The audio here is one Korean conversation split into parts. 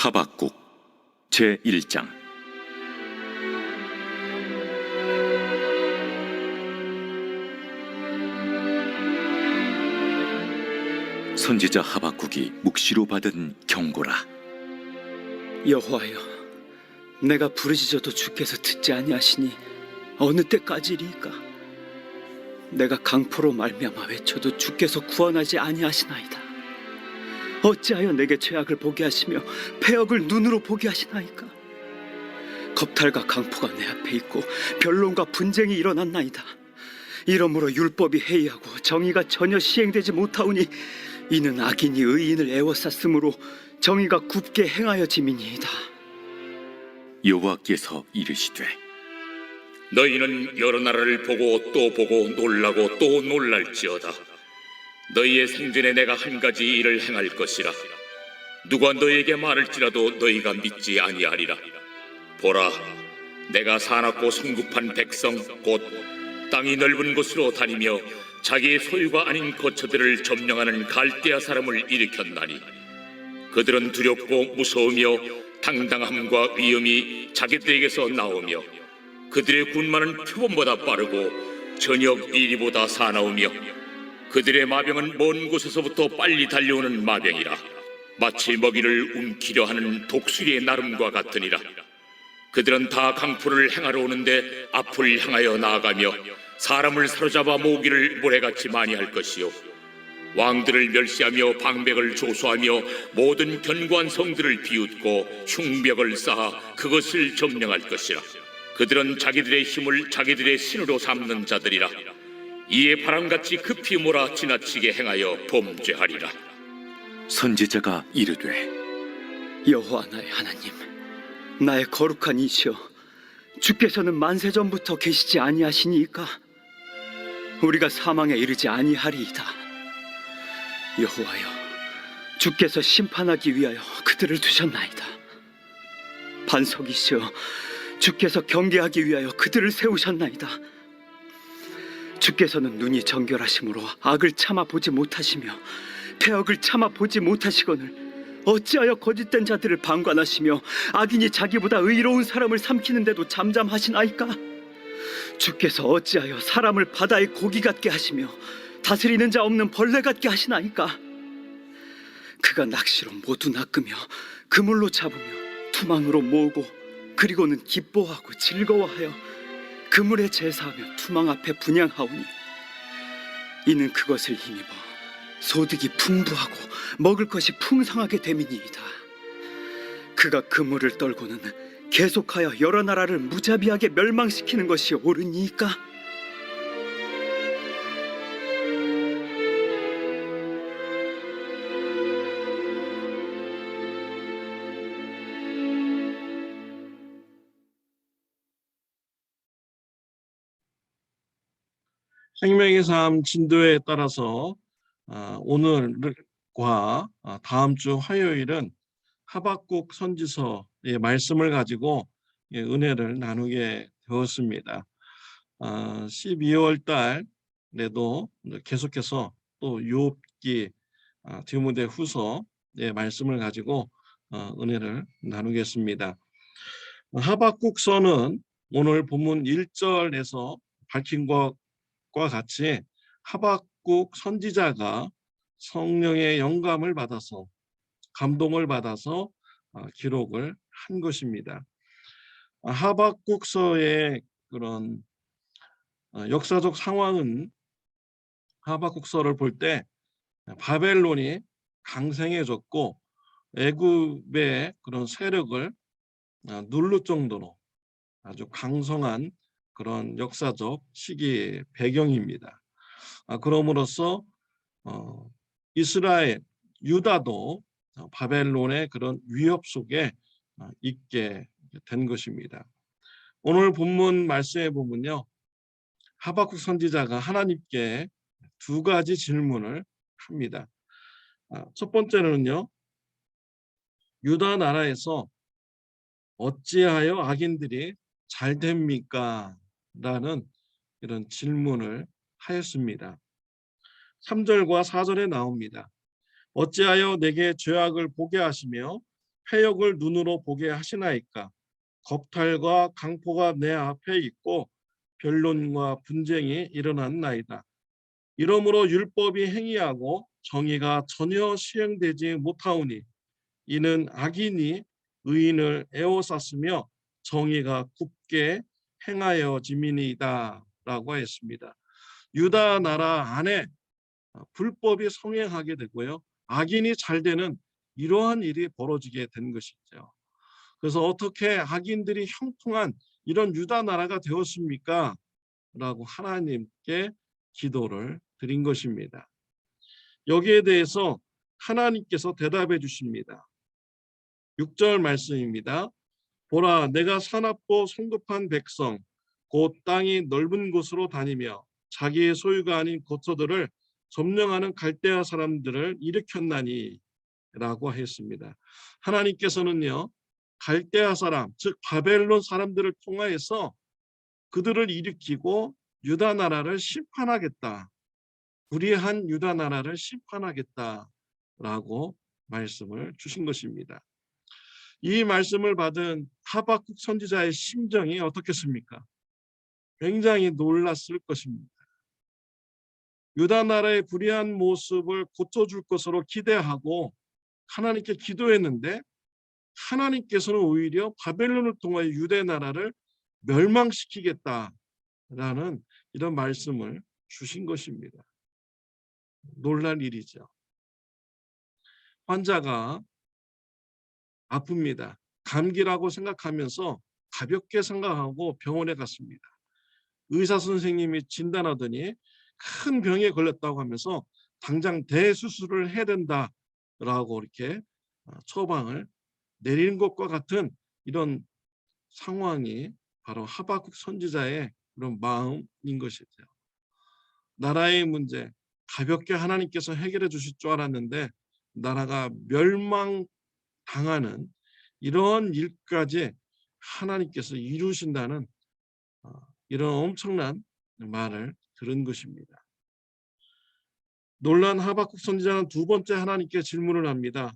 하박국 제1장. 선지자 하박국이 묵시로 받은 경고라. 여호와여, 내가 부르짖어도 주께서 듣지 아니하시니 어느 때까지리이까? 내가 강포로 말미암아 외쳐도 주께서 구원하지 아니하시나이다. 어찌하여 내게 죄악을 보게 하시며 패역을 눈으로 보게 하시나이까? 겁탈과 강포가 내 앞에 있고 변론과 분쟁이 일어났나이다. 이러므로 율법이 해이하고 정의가 전혀 시행되지 못하오니 이는 악인이 의인을 애워쌌으므로 정의가 굽게 행하여짐이니이다. 여호와께서 이르시되, 너희는 여러 나라를 보고 또 보고 놀라고 또 놀랄지어다. 너희의 생전에 내가 한 가지 일을 행할 것이라. 누가 너희에게 말할지라도 너희가 믿지 아니하리라. 보라, 내가 사납고 성급한 백성 곧 땅이 넓은 곳으로 다니며 자기의 소유가 아닌 거처들을 점령하는 갈대아 사람을 일으켰나니 그들은 두렵고 무서우며 당당함과 위엄이 자기들에게서 나오며 그들의 군마는 표범보다 빠르고 저녁 이리보다 사나우며 그들의 마병은 먼 곳에서부터 빨리 달려오는 마병이라. 마치 먹이를 움키려 하는 독수리의 나름과 같으니라. 그들은 다 강포를 행하러 오는데 앞을 향하여 나아가며 사람을 사로잡아 모으기를 모래같이 많이 할 것이요, 왕들을 멸시하며 방백을 조소하며 모든 견고한 성들을 비웃고 흉벽을 쌓아 그것을 점령할 것이라. 그들은 자기들의 힘을 자기들의 신으로 삼는 자들이라. 이에 바람같이 급히 몰아 지나치게 행하여 범죄하리라. 선지자가 이르되, 여호와 나의 하나님, 나의 거룩한 이시여, 주께서는 만세전부터 계시지 아니하시니이까? 우리가 사망에 이르지 아니하리이다. 여호와여, 주께서 심판하기 위하여 그들을 두셨나이다. 반석이시여, 주께서 경계하기 위하여 그들을 세우셨나이다. 주께서는 눈이 정결하심으로 악을 참아 보지 못하시며 패역을 참아 보지 못하시거늘 어찌하여 거짓된 자들을 방관하시며 악인이 자기보다 의로운 사람을 삼키는데도 잠잠하시나이까? 주께서 어찌하여 사람을 바다의 고기 같게 하시며 다스리는 자 없는 벌레 같게 하시나이까? 그가 낚시로 모두 낚으며 그물로 잡으며 투망으로 모으고 그리고는 기뻐하고 즐거워하여 그물에 제사하며 투망 앞에 분향하오니 이는 그것을 힘입어 소득이 풍부하고 먹을 것이 풍성하게 됨이니이다. 그가 그물을 떨고는 계속하여 여러 나라를 무자비하게 멸망시키는 것이 옳으니이까? 생명의 삶 진도에 따라서 오늘과 다음 주 화요일은 하박국 선지서의 말씀을 가지고 은혜를 나누게 되었습니다. 12월 달에도 계속해서 또 욥기, 디모데 후서의 말씀을 가지고 은혜를 나누겠습니다. 하박국서는 오늘 본문 1절에서 밝힌 것과 같이 하박국 선지자가 성령의 영감을 받아서 감동을 받아서 기록을 한 것입니다. 하박국서의 그런 역사적 상황은 하박국서를 볼 때 바벨론이 강盛해졌고 애굽의 그런 세력을 누를 정도로 아주 강성한 그런 역사적 시기 배경입니다. 그럼으로써 이스라엘, 유다도 바벨론의 그런 위협 속에 있게 된 것입니다. 오늘 본문 말씀에 보면요, 하박국 선지자가 하나님께 두 가지 질문을 합니다. 첫 번째는요, 유다 나라에서 어찌하여 악인들이 잘 됩니까? 라는 이런 질문을 하였습니다. 3절과 4절에 나옵니다. 어찌하여 내게 죄악을 보게 하시며 패역을 눈으로 보게 하시나이까? 겁탈과 강포가 내 앞에 있고 변론과 분쟁이 일어났나이다. 이러므로 율법이 행위하고 정의가 전혀 시행되지 못하오니 이는 악인이 의인을 에워쌌으며 정의가 굳게 행하여짐이니이다 라고 했습니다. 유다 나라 안에 불법이 성행하게 되고요. 악인이 잘 되는 이러한 일이 벌어지게 된 것이죠. 그래서 어떻게 악인들이 형통한 이런 유다 나라가 되었습니까? 라고 하나님께 기도를 드린 것입니다. 여기에 대해서 하나님께서 대답해 주십니다. 6절 말씀입니다. 보라, 내가 사납고 성급한 백성 곧 땅이 넓은 곳으로 다니며 자기의 소유가 아닌 거처들을 점령하는 갈대아 사람들을 일으켰나니 라고 했습니다. 하나님께서는요, 갈대아 사람, 즉 바벨론 사람들을 통하여서 그들을 일으키고 유다 나라를 심판하겠다. 불의한 유다 나라를 심판하겠다라고 말씀을 주신 것입니다. 이 말씀을 받은 하박국 선지자의 심정이 어떻겠습니까? 굉장히 놀랐을 것입니다. 유다 나라의 불의한 모습을 고쳐줄 것으로 기대하고 하나님께 기도했는데 하나님께서는 오히려 바벨론을 통하여 유대 나라를 멸망시키겠다라는 이런 말씀을 주신 것입니다. 놀랄 일이죠. 환자가 아픕니다. 감기라고 생각하면서 가볍게 생각하고 병원에 갔습니다. 의사 선생님이 진단하더니 큰 병에 걸렸다고 하면서 당장 대수술을 해야 된다라고 이렇게 처방을 내리는 것과 같은 이런 상황이 바로 하박국 선지자의 그런 마음인 것이죠. 나라의 문제 가볍게 하나님께서 해결해 주실 줄 알았는데 나라가 멸망당하는 이런 일까지 하나님께서 이루신다는 이런 엄청난 말을 들은 것입니다. 놀란 하박국 선지자는 두 번째 하나님께 질문을 합니다.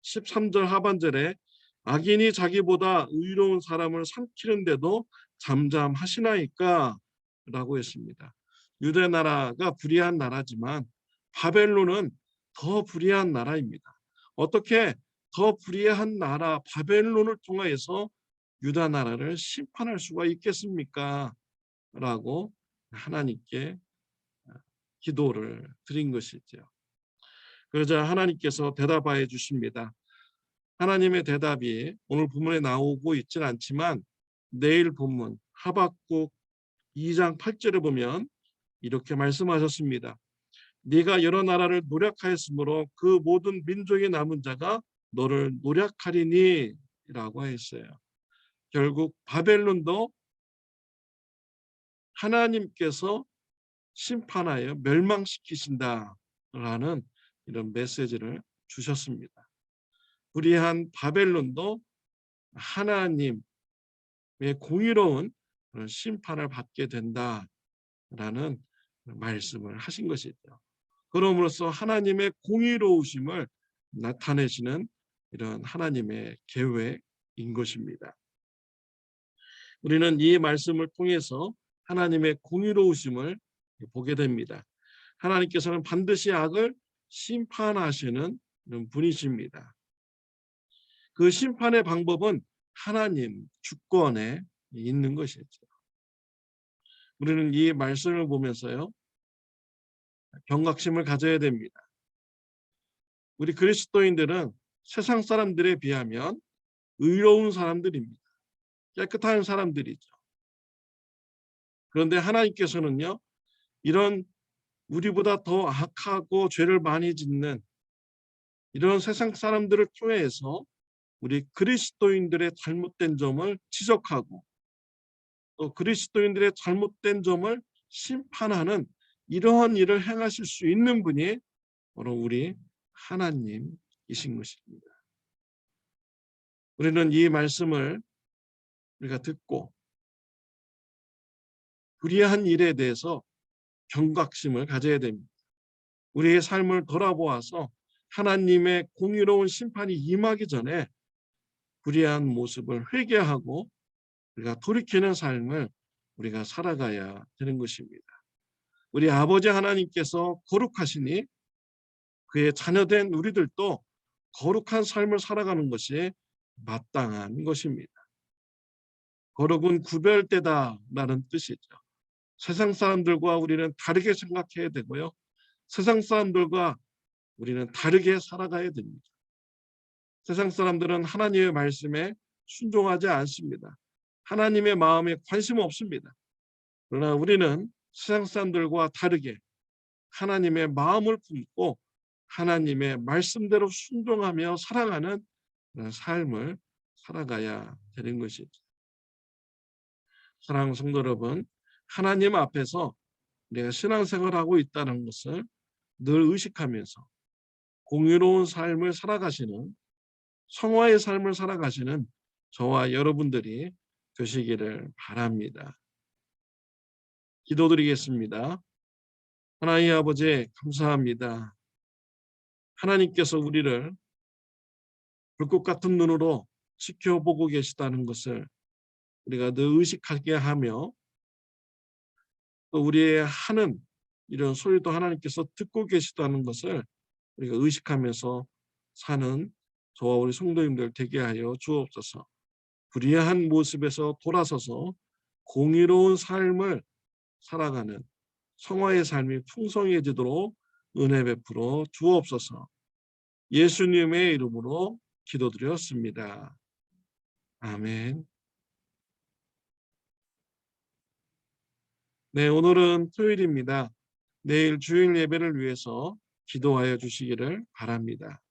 13절 하반절에 악인이 자기보다 의로운 사람을 삼키는데도 잠잠하시나이까? 라고 했습니다. 유대 나라가 불의한 나라지만 바벨론은 더 불의한 나라입니다. 어떻게 더 불의한 나라 바벨론을 통하여서 유다 나라를 심판할 수가 있겠습니까? 라고 하나님께 기도를 드린 것이죠. 그러자 하나님께서 대답하여 주십니다. 하나님의 대답이 오늘 본문에 나오고 있지는 않지만 내일 본문 하박국 2장 8절에 보면 이렇게 말씀하셨습니다. 네가 여러 나라를 노략하였으므로 그 모든 민족의 남은 자가 너를 노략하리니 라고 했어요. 결국 바벨론도 하나님께서 심판하여 멸망시키신다라는 이런 메시지를 주셨습니다. 불의한 바벨론도 하나님의 공의로운 심판을 받게 된다라는 말씀을 하신 것이죠. 그럼으로써 하나님의 공의로우심을 나타내시는 이런 하나님의 계획인 것입니다. 우리는 이 말씀을 통해서 하나님의 공의로우심을 보게 됩니다. 하나님께서는 반드시 악을 심판하시는 분이십니다. 그 심판의 방법은 하나님 주권에 있는 것이죠. 우리는 이 말씀을 보면서요, 경각심을 가져야 됩니다. 우리 그리스도인들은 세상 사람들에 비하면 의로운 사람들입니다. 깨끗한 사람들이죠. 그런데 하나님께서는요, 이런 우리보다 더 악하고 죄를 많이 짓는 이런 세상 사람들을 통해서 우리 그리스도인들의 잘못된 점을 지적하고 또 그리스도인들의 잘못된 점을 심판하는 이러한 일을 행하실 수 있는 분이 바로 우리 하나님이신 것입니다. 우리는 이 말씀을 우리가 듣고 불의한 일에 대해서 경각심을 가져야 됩니다. 우리의 삶을 돌아보아서 하나님의 공의로운 심판이 임하기 전에 불의한 모습을 회개하고 우리가 돌이키는 삶을 우리가 살아가야 되는 것입니다. 우리 아버지 하나님께서 거룩하시니 그의 자녀된 우리들도 거룩한 삶을 살아가는 것이 마땅한 것입니다. 거룩은 구별되다라는 뜻이죠. 세상 사람들과 우리는 다르게 생각해야 되고요. 세상 사람들과 우리는 다르게 살아가야 됩니다. 세상 사람들은 하나님의 말씀에 순종하지 않습니다. 하나님의 마음에 관심 없습니다. 그러나 우리는 세상 사람들과 다르게 하나님의 마음을 품고 하나님의 말씀대로 순종하며 살아가는 삶을 살아가야 되는 것이죠. 사랑하는 성도 여러분, 하나님 앞에서 내가 신앙생활을 하고 있다는 것을 늘 의식하면서 공의로운 삶을 살아가시는, 성화의 삶을 살아가시는 저와 여러분들이 되시기를 바랍니다. 기도드리겠습니다. 하나님 아버지, 감사합니다. 하나님께서 우리를 불꽃 같은 눈으로 지켜보고 계시다는 것을 우리가 늘 의식하게 하며, 또 우리의 하는 이런 소리도 하나님께서 듣고 계시다는 것을 우리가 의식하면서 사는 저와 우리 성도님들 되게 하여 주옵소서. 불의한 모습에서 돌아서서 공의로운 삶을 살아가는 성화의 삶이 풍성해지도록 은혜 베풀어 주옵소서. 예수님의 이름으로 기도드렸습니다. 아멘. 네, 오늘은 토요일입니다. 내일 주일 예배를 위해서 기도하여 주시기를 바랍니다.